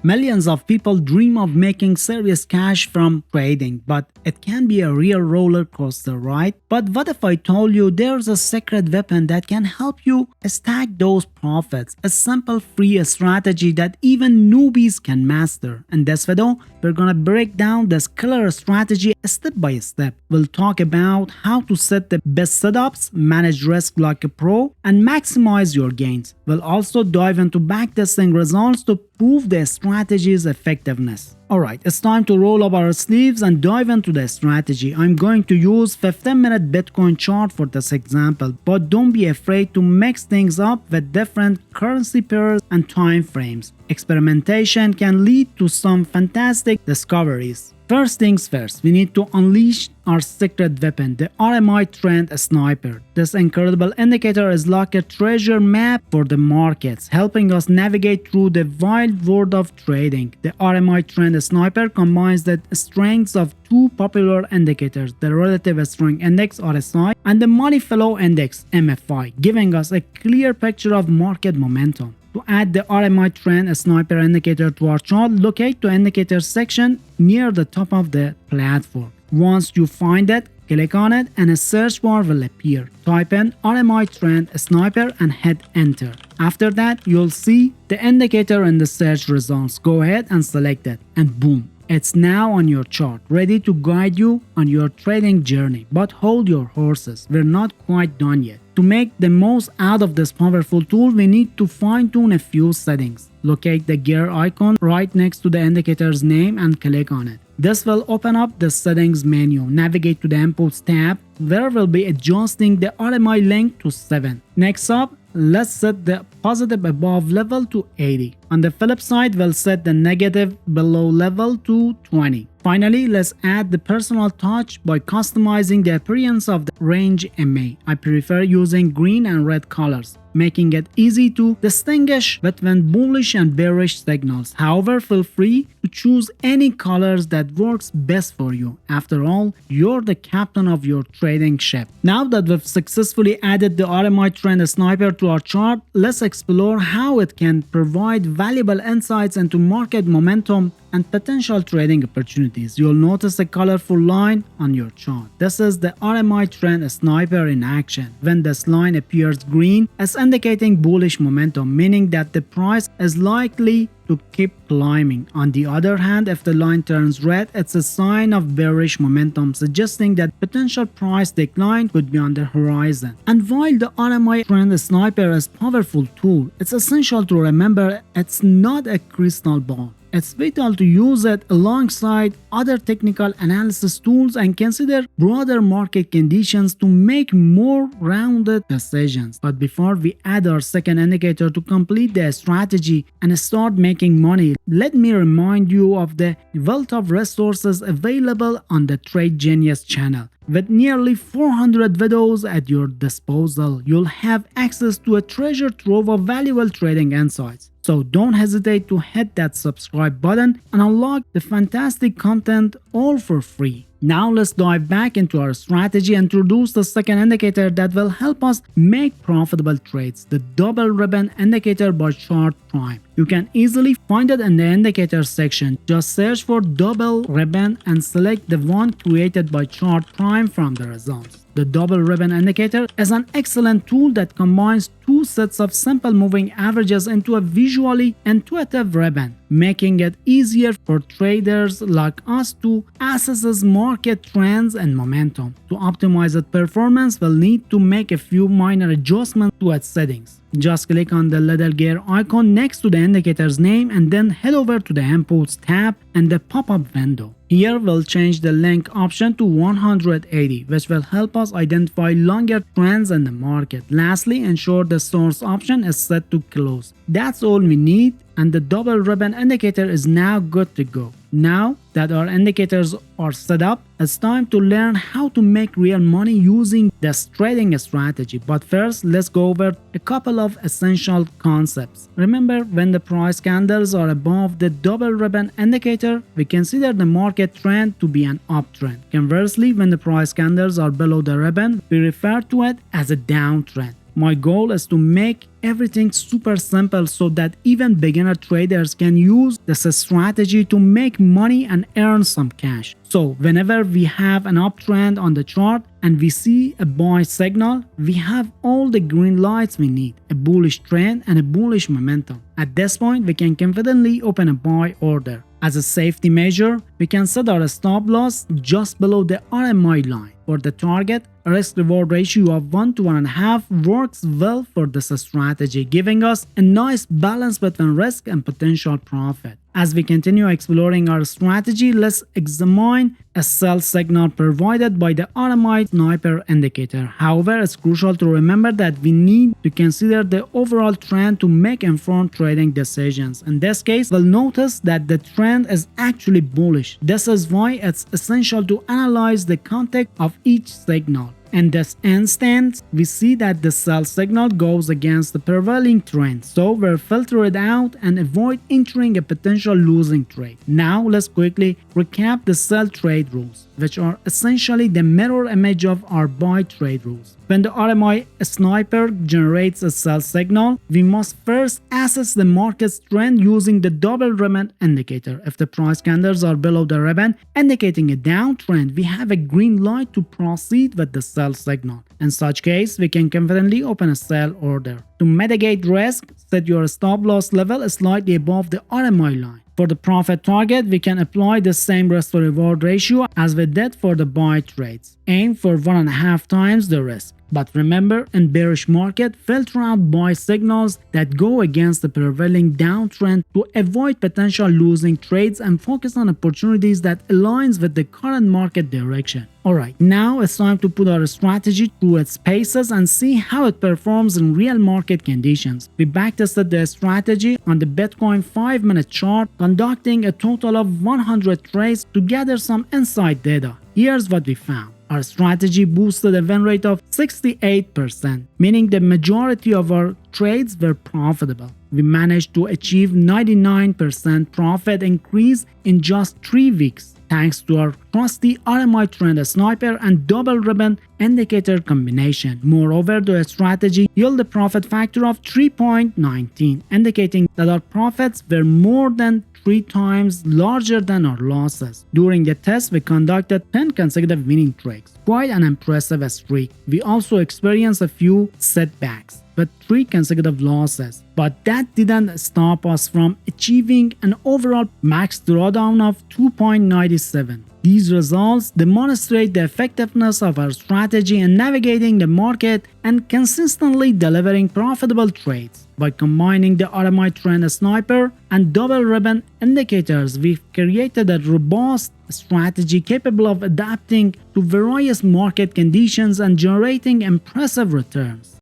Millions of people dream of making serious cash from trading, but it can be a real roller coaster, right? But what if I told you there's a secret weapon that can help you stack those profits? A simple free strategy that even newbies can master. In this video, we're gonna break down this killer strategy step by step. We'll talk about how to set the best setups, manage risk like a pro, and maximize your gains. We'll also dive into backtesting results to prove the strategy's effectiveness. Alright, it's time to roll up our sleeves and dive into the strategy. I'm going to use 15-minute Bitcoin chart for this example, but don't be afraid to mix things up with different currency pairs and time frames. Experimentation can lead to some fantastic discoveries. First things first, we need to unleash our secret weapon, the RMI Trend Sniper. This incredible indicator is like a treasure map for the markets, helping us navigate through the wild world of trading. The RMI Trend Sniper combines the strengths of two popular indicators, the Relative Strength Index RSI and the Money Flow Index MFI, giving us a clear picture of market momentum. To add the RMI Trend Sniper indicator to our chart, locate the indicator section near the top of the platform. Once you find it, click on it and a search bar will appear. Type in RMI Trend Sniper and hit enter. After that, you'll see the indicator in the search results. Go ahead and select it and boom. It's now on your chart, ready to guide you on your trading journey. But hold your horses, we're not quite done yet. To make the most out of this powerful tool, we need to fine-tune a few settings. Locate the gear icon right next to the indicator's name and click on it. This will open up the settings menu. Navigate to the inputs tab, where we'll be adjusting the RMI length to 7. Next up, let's set the positive above level to 80. On the flip side, we'll set the negative below level to 20. Finally, let's add the personal touch by customizing the appearance of the range MA. I prefer using green and red colors, making it easy to distinguish between bullish and bearish signals. However, feel free to choose any colors that works best for you. After all, you're the captain of your trading ship. Now that we've successfully added the RMI Trend Sniper to our chart, let's explore how it can provide valuable insights into market momentum and potential trading opportunities. You'll notice a colorful line on your chart. This is the RMI Trend Sniper in action. When this line appears green, it's indicating bullish momentum, meaning that the price is likely to keep climbing. On the other hand, if the line turns red, it's a sign of bearish momentum, suggesting that potential price decline could be on the horizon. And while the RMI Trend Sniper is a powerful tool, it's essential to remember it's not a crystal ball. It's vital to use it alongside other technical analysis tools and consider broader market conditions to make more rounded decisions. But before we add our second indicator to complete the strategy and start making money, let me remind you of the wealth of resources available on the TradeGenius channel. With nearly 400 videos at your disposal, you'll have access to a treasure trove of valuable trading insights. So don't hesitate to hit that subscribe button and unlock the fantastic content all for free. Now let's dive back into our strategy and introduce the second indicator that will help us make profitable trades, the double ribbon indicator by Chart Prime. You can easily find it in the indicator section. Just search for double ribbon and select the one created by Chart Prime from the results. The double ribbon indicator is an excellent tool that combines two sets of simple moving averages into a visually intuitive ribbon, making it easier for traders like us to assess market trends and momentum. To optimize its performance, we'll need to make a few minor adjustments to its settings. Just click on the little gear icon next to the indicator's name and then head over to the Inputs tab in the pop-up window. Here we'll change the length option to 180, which will help us identify longer trends in the market. Lastly, ensure the source option is set to close. That's all we need, and the double ribbon indicator is now good to go. Now that our indicators are set up, it's time to learn how to make real money using this trading strategy. But first, let's go over a couple of essential concepts. Remember, when the price candles are above the double ribbon indicator, we consider the market trend to be an uptrend. Conversely, when the price candles are below the ribbon, we refer to it as a downtrend. My goal is to make everything super simple so that even beginner traders can use this strategy to make money and earn some cash. So whenever we have an uptrend on the chart and we see a buy signal, we have all the green lights we need, a bullish trend and a bullish momentum. At this point, we can confidently open a buy order. As a safety measure, we can set our stop loss just below the RMI line. For the target, a risk-reward ratio of 1 to 1.5 works well for this strategy, giving us a nice balance between risk and potential profit. As we continue exploring our strategy, let's examine a sell signal provided by the RMI Sniper indicator. However, it's crucial to remember that we need to consider the overall trend to make informed trading decisions. In this case, we'll notice that the trend is actually bullish. This is why it's essential to analyze the context of each signal. In this instance, we see that the sell signal goes against the prevailing trend, so we'll filter it out and avoid entering a potential losing trade. Now let's quickly recap the sell trade rules, which are essentially the mirror image of our buy trade rules. When the RMI Sniper generates a sell signal, we must first assess the market's trend using the double ribbon indicator. If the price candles are below the ribbon indicating a downtrend, we have a green light to proceed with the sell signal. In such case, we can confidently open a sell order. To mitigate risk, set your stop loss level slightly above the RMI line. For the profit target, we can apply the same risk to reward ratio as we did for the buy trades. Aim for 1.5 times the risk. But remember, in bearish market, filter out buy signals that go against the prevailing downtrend to avoid potential losing trades and focus on opportunities that aligns with the current market direction. Alright, now it's time to put our strategy through its paces and see how it performs in real market conditions. We backtested the strategy on the Bitcoin 5-minute chart, conducting a total of 100 trades to gather some inside data. Here's what we found. Our strategy boosted a win rate of 68%, meaning the majority of our trades were profitable. We managed to achieve 99% profit increase in just 3 weeks, thanks to our trusty RMI Trend Sniper and double ribbon indicator combination. Moreover, the strategy yielded a profit factor of 3.19, indicating that our profits were more than 3 times larger than our losses. During the test, we conducted 10 consecutive winning trades, quite an impressive streak. We also experienced a few setbacks with 3 consecutive losses, but that didn't stop us from achieving an overall max drawdown of 2.97. These results demonstrate the effectiveness of our strategy in navigating the market and consistently delivering profitable trades. By combining the RMI Trend Sniper and double ribbon indicators, we've created a robust strategy capable of adapting to various market conditions and generating impressive returns.